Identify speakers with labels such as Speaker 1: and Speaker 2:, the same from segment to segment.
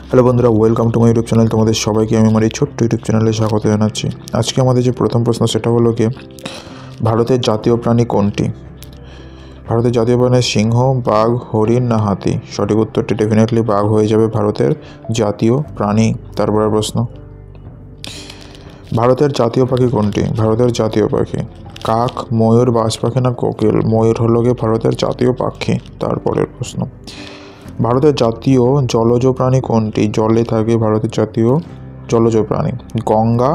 Speaker 1: Hello বন্ধুরা, welcome to my YouTube channel. তোমাদের সবাইকে আমি আমার এই ছোট্ট ইউটিউব চ্যানেলে স্বাগত জানাচ্ছি। আজকে আমাদের যে প্রথম প্রশ্ন সেটা হলো কি, ভারতের জাতীয় প্রাণী কোনটি? ভারতের জাতীয় প্রাণী সিংহ, বাঘ, হরিণ না হাতি? সঠিক উত্তরটি ডেফিনেটলি বাঘ হয়ে যাবে ভারতের জাতীয় প্রাণী। তারপরের প্রশ্ন, ভারতের জাতীয় পাখি কোনটি? ভারতের জাতীয় পাখি কাক, ময়ূর, বাজ পাখি না কোকিল? ময়ূর হলো গিয়ে ভারতের জাতীয় পাখি। তারপরের প্রশ্ন, ভারতের জাতীয় জলজ প্রাণী কোনটি? জলে থাকে ভারতের জাতীয় জলজ প্রাণী গঙ্গা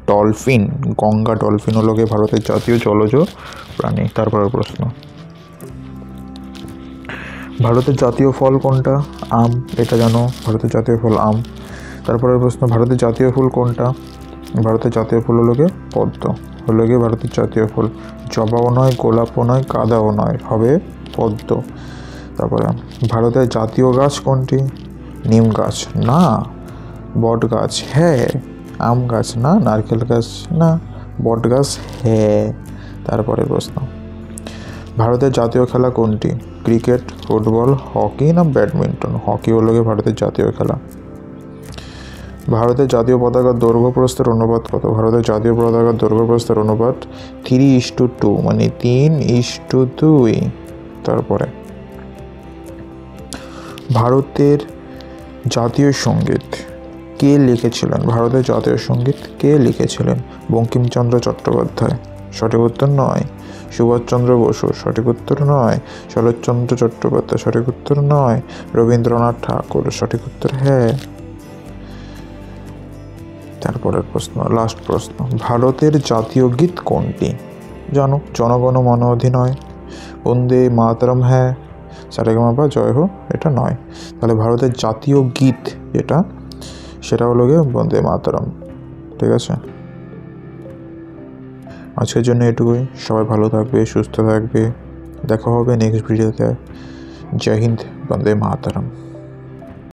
Speaker 1: ডলফিন। গঙ্গা ডলফিন হলো গিয়ে ভারতের জাতীয় জলজ প্রাণী। তারপরের প্রশ্ন, ভারতের জাতীয় ফল কোনটা? আম। এটা জানো, ভারতের জাতীয় ফল আম। তারপরের প্রশ্ন, ভারতের জাতীয় ফুল কোনটা? ভারতের জাতীয় ফুল হলো গিয়ে পদ্ম। হলো গিয়ে ভারতের জাতীয় ফুল। জবাও নয়, গোলাপও নয়, গাঁদাও নয়, হবে পদ্ম। তারপরে, ভারতের জাতীয় গাছ কোনটি? নিম গাছ না, বট গাছ হ্যাঁ, আম গাছ না, নারকেল গাছ না, বট গাছ হ্যাঁ। তারপরে প্রশ্ন, ভারতের জাতীয় খেলা কোনটি? ক্রিকেট, ফুটবল, হকি না ব্যাডমিন্টন? হকি হলো গিয়ে ভারতের জাতীয় খেলা। ভারতের জাতীয় পতাকার দৈর্ঘ্য প্রস্থের অনুপাত কত? ভারতের জাতীয় পতাকার দৈর্ঘ্য প্রস্থের অনুপাত 3:2, মানে 3:2। তারপরে, ভারতের জাতীয় সঙ্গীত কে লিখেছিলেন? ভারতের জাতীয় সঙ্গীত কে লিখেছিলেন? বঙ্কিমচন্দ্র চট্টোপাধ্যায়। সঠিক উত্তর নয়। সুভাষচন্দ্র বসু। সঠিক উত্তর নয়। শরৎচন্দ্র চট্টোপাধ্যায়। সঠিক উত্তর নয়। রবীন্দ্রনাথ ঠাকুর। সঠিক উত্তর হ্যাঁ। তারপরের প্রশ্ন, লাস্ট প্রশ্ন, ভারতের জাতীয় গীত কোনটি? জানো, জনগণ মন অধিনায়, বন্দে মাতরম, হ্যাঁ, সারেগামাপা, জয় হো, এটা নয়। তাহলে ভারতের জাতীয় গীত যেটা, সেটা হলো গিয়ে বন্দে মাতরম। ঠিক আছে, আজকের জন্য এটুকুই। সবাই ভালো থাকবে, সুস্থ থাকবে। দেখা হবে নেক্সট ভিডিওতে। জয় হিন্দ, বন্দে মাতরম।